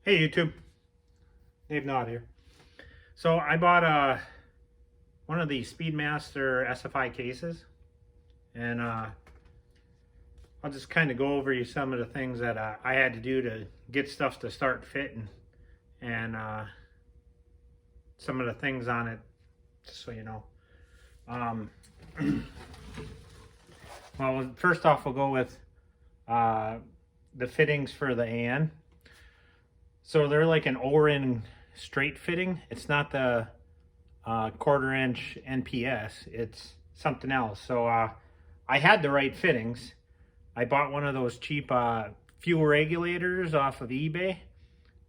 Hey YouTube, Dave Nod here. So I bought one of the Speedmaster SFI cases, and I'll just kind of go over you some of the things that I had to do to get stuff to start fitting, and some of the things on it, just so you know. Um, well, first off, we'll go with the fittings for the AN. So they're like an O-ring straight fitting. It's not the quarter-inch NPS. It's something else. So I had the right fittings. I bought one of those cheap fuel regulators off of eBay,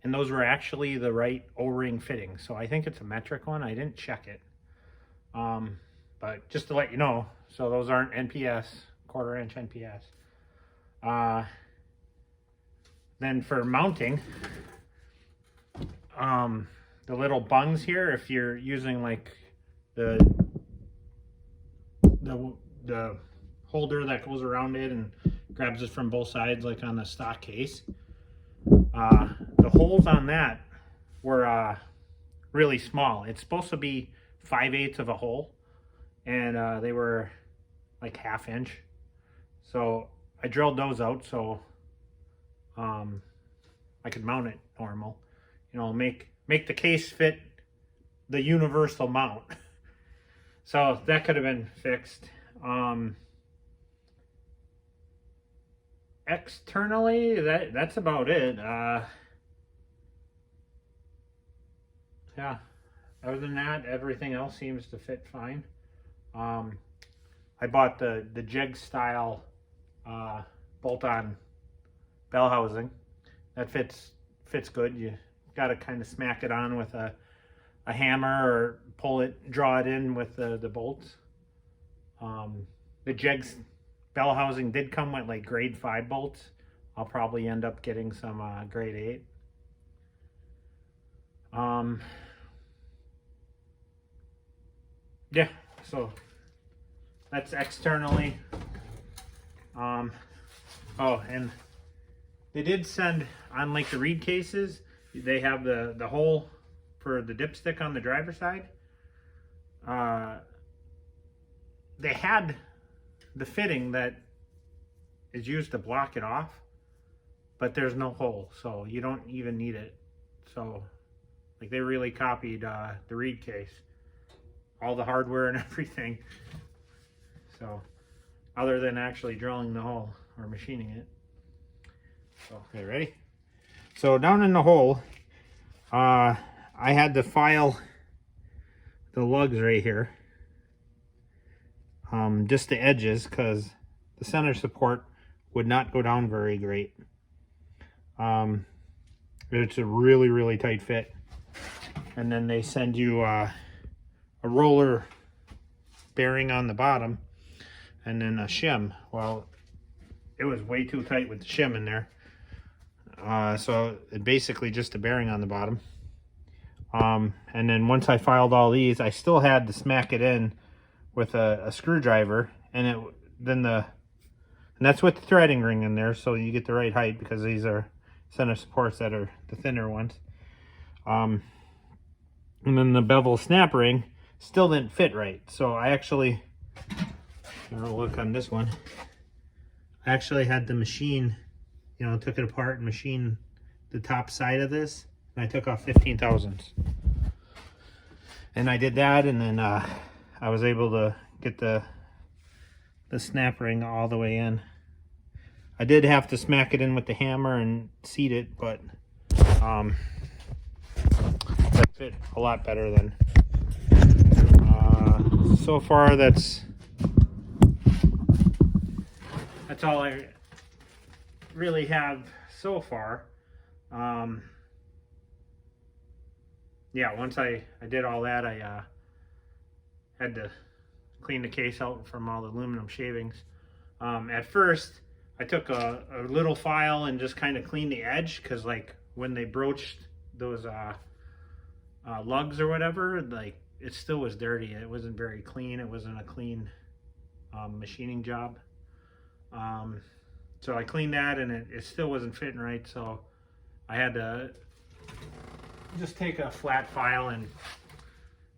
and those were actually the right O-ring fittings. So I think it's a metric one. I didn't check it. But just to let you know, so those aren't NPS, quarter-inch NPS. Then for mounting, the little bungs here, if you're using like the holder that goes around it and grabs it from both sides, like on the stock case, the holes on that were really small. It's supposed to be 5/8 of a hole, and they were like 1/2 inch. So I drilled those out so I could mount it normal. You know, make the case fit the universal mount. So that could have been fixed. Externally, that's about it. Yeah, other than that, everything else seems to fit fine. I bought the jig style bolt-on bell housing. That fits good. You got to kind of smack it on with a hammer or pull it, draw it in with the bolts. The jegs bell housing did come with like grade 5 bolts. I'll probably end up getting some grade 8. Yeah, so that's externally. Oh, and they did send on like the reed cases, they have the hole for the dipstick on the driver's side. They had the fitting that is used to block it off, but there's no hole, so you don't even need it. So like they really copied the reed case, all the hardware and everything. So other than actually drilling the hole or machining it. So, okay, ready? So down in the hole, I had to file the lugs right here, just the edges, because the center support would not go down very great. It's a really tight fit. And then they send you a roller bearing on the bottom, and then a shim. Well, it was way too tight with the shim in there. So it basically just a bearing on the bottom. And then once I filed all these, I still had to smack it in with a screwdriver, and that's with the threading ring in there, so you get the right height, because these are center supports that are the thinner ones. And then the bevel snap ring still didn't fit right, so I actually, I'll look on this one, I actually had to machine, you know, took it apart and machined the top side of this, and I took off 15 thousandths. And I did that, and then I was able to get the snap ring all the way in. I did have to smack it in with the hammer and seat it, but that fit a lot better than. So far, that's all I really have so far. Yeah, once I did all that, I had to clean the case out from all the aluminum shavings. At first, I took a little file and just kind of cleaned the edge, because like when they broached those lugs or whatever, like it still was dirty. It wasn't very clean. It wasn't a clean machining job. So I cleaned that, and it still wasn't fitting right, so I had to just take a flat file and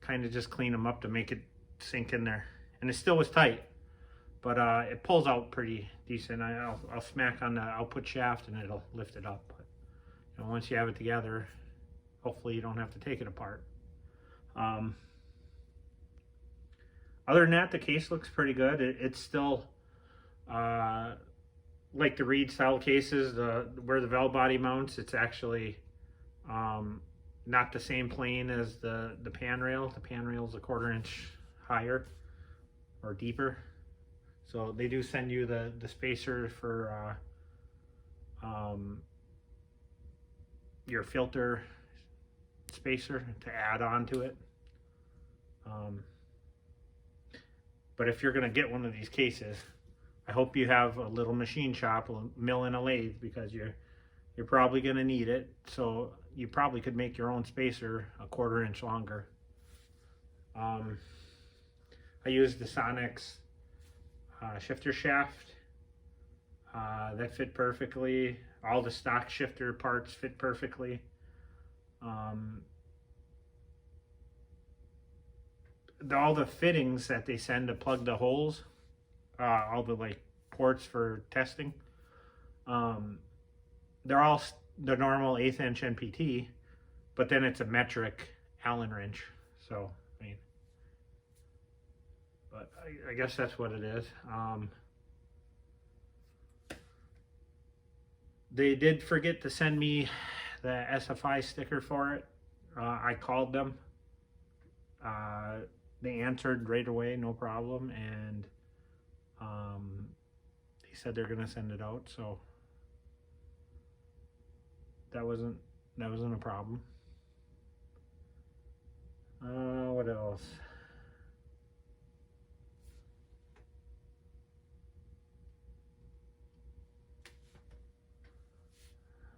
kind of just clean them up to make it sink in there. And it still was tight, but it pulls out pretty decent. I'll smack on the output shaft and it'll lift it up. But you know, once you have it together, hopefully you don't have to take it apart. Other than that, the case looks pretty good. It's still like the Reed style cases, where the valve body mounts, it's actually not the same plane as the pan rail. The pan rail is a 1/4 inch higher or deeper. So they do send you the spacer for your filter spacer to add on to it. But if you're going to get one of these cases, I hope you have a little machine shop, a mill and a lathe, because you're probably going to need it. So you probably could make your own spacer a 1/4 inch longer. I used the Sonex shifter shaft. That fit perfectly. All the stock shifter parts fit perfectly. All the fittings that they send to plug the holes, all the like ports for testing, they're all the normal 1/8 inch NPT, but then it's a metric Allen wrench. So I mean, but I guess that's what it is. They did forget to send me the SFI sticker for it. I called them. They answered right away, no problem, and they said they're gonna send it out. So that wasn't a problem. What else?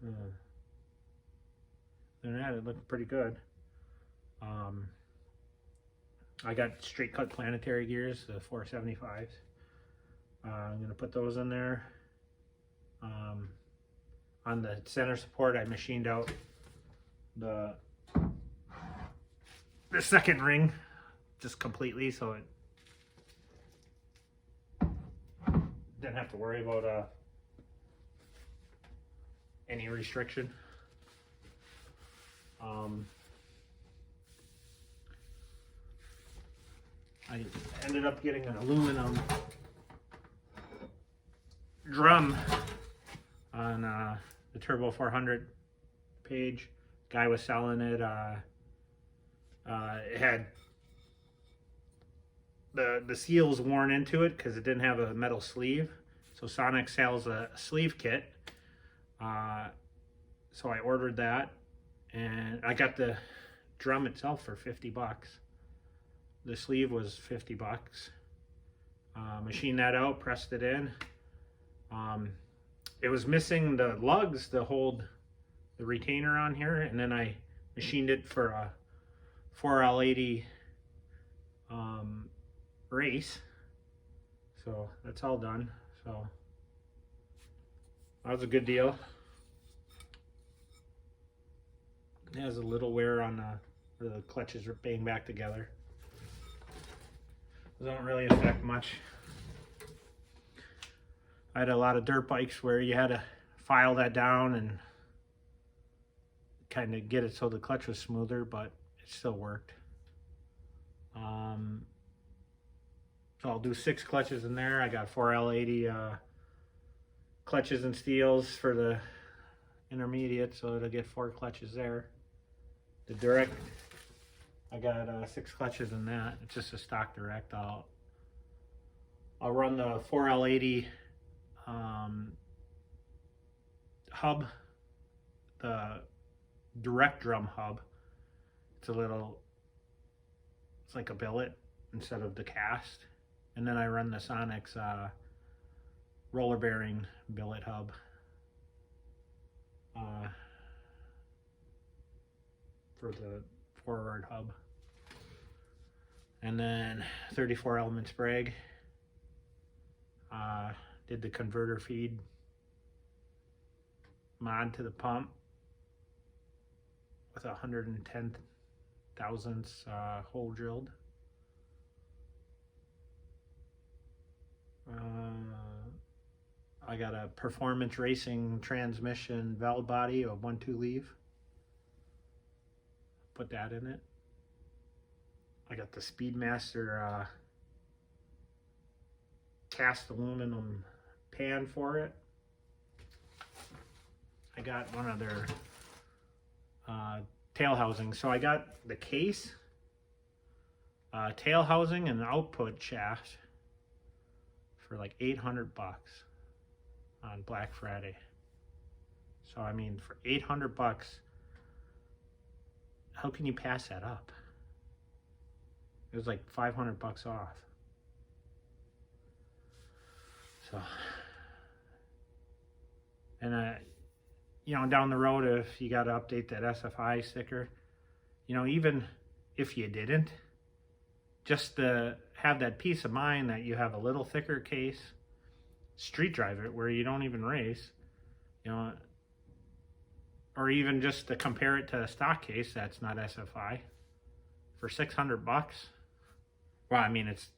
Other than that, it looked pretty good. I got straight cut planetary gears, the 475s. I'm going to put those in there. On the center support, I machined out the second ring just completely, so it didn't have to worry about any restriction. I ended up getting an aluminum drum on the Th400 page. Guy was selling it. It had the seals worn into it because it didn't have a metal sleeve. So Sonex sells a sleeve kit. So I ordered that, and I got the drum itself for 50 bucks. The sleeve was 50 bucks. Machined that out, pressed it in. It was missing the lugs to hold the retainer on here, and then I machined it for a 4L80 race. So that's all done. So that was a good deal. It has a little wear on where the clutches are banged back together. Doesn't really affect much. I had a lot of dirt bikes where you had to file that down and kind of get it so the clutch was smoother, but it still worked. So I'll do 6 clutches in there. I got 4L80 clutches and steels for the intermediate, so it'll get 4 clutches there. The direct, I got 6 clutches in that. It's just a stock direct. I'll run the 4L80 hub, the direct drum hub. It's like a billet instead of the cast. And then I run the Sonex roller bearing billet hub. For the forward hub. And then 34 element sprag. Did the converter feed mod to the pump. with 110 thousandths hole drilled. I got a performance racing transmission valve body, a 1-2 leave. Put that in it. I got the Speedmaster cast aluminum pan for it. I got one of their tail housings. So I got the case, tail housing, and output shaft for like 800 bucks on Black Friday. So I mean, for 800 bucks, how can you pass that up? It was like 500 bucks off. So, and you know, down the road, if you got to update that SFI sticker, you know, even if you didn't, just to have that peace of mind that you have a little thicker case, street drive it where you don't even race, you know, or even just to compare it to a stock case that's not SFI for 600 bucks. Well, I mean, it's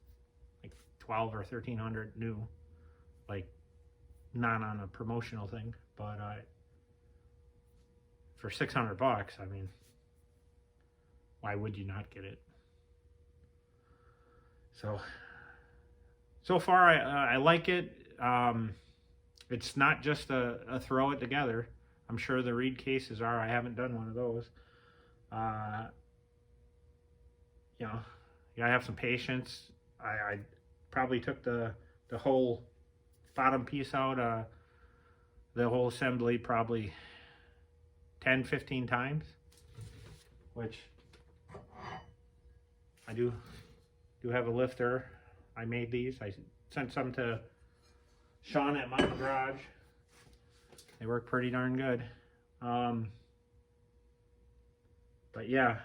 like 12 or 1300 new, like not on a promotional thing, but for 600 bucks, I mean, why would you not get it? So far I like it. It's not just a throw it together. I'm sure the reed cases are. I haven't done one of those. You know, you gotta have some patience. I probably took the whole bottom piece out, the whole assembly, probably 10-15 times, which I do have a lifter. I made these. I sent some to Sean at Mountain Garage. They work pretty darn good. But yeah,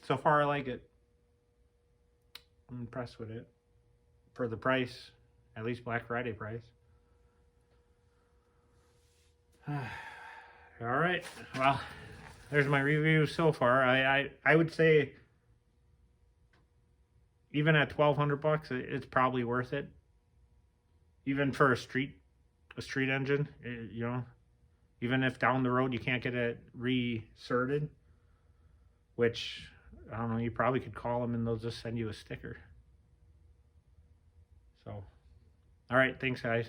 so far I like it. I'm impressed with it. For the price, at least Black Friday price. All right, well, there's my review so far. I would say even at 1,200 bucks, it's probably worth it. Even for a street engine, you know, even if down the road you can't get it reserted, which I don't know, you probably could call them and they'll just send you a sticker. So, all right, thanks guys.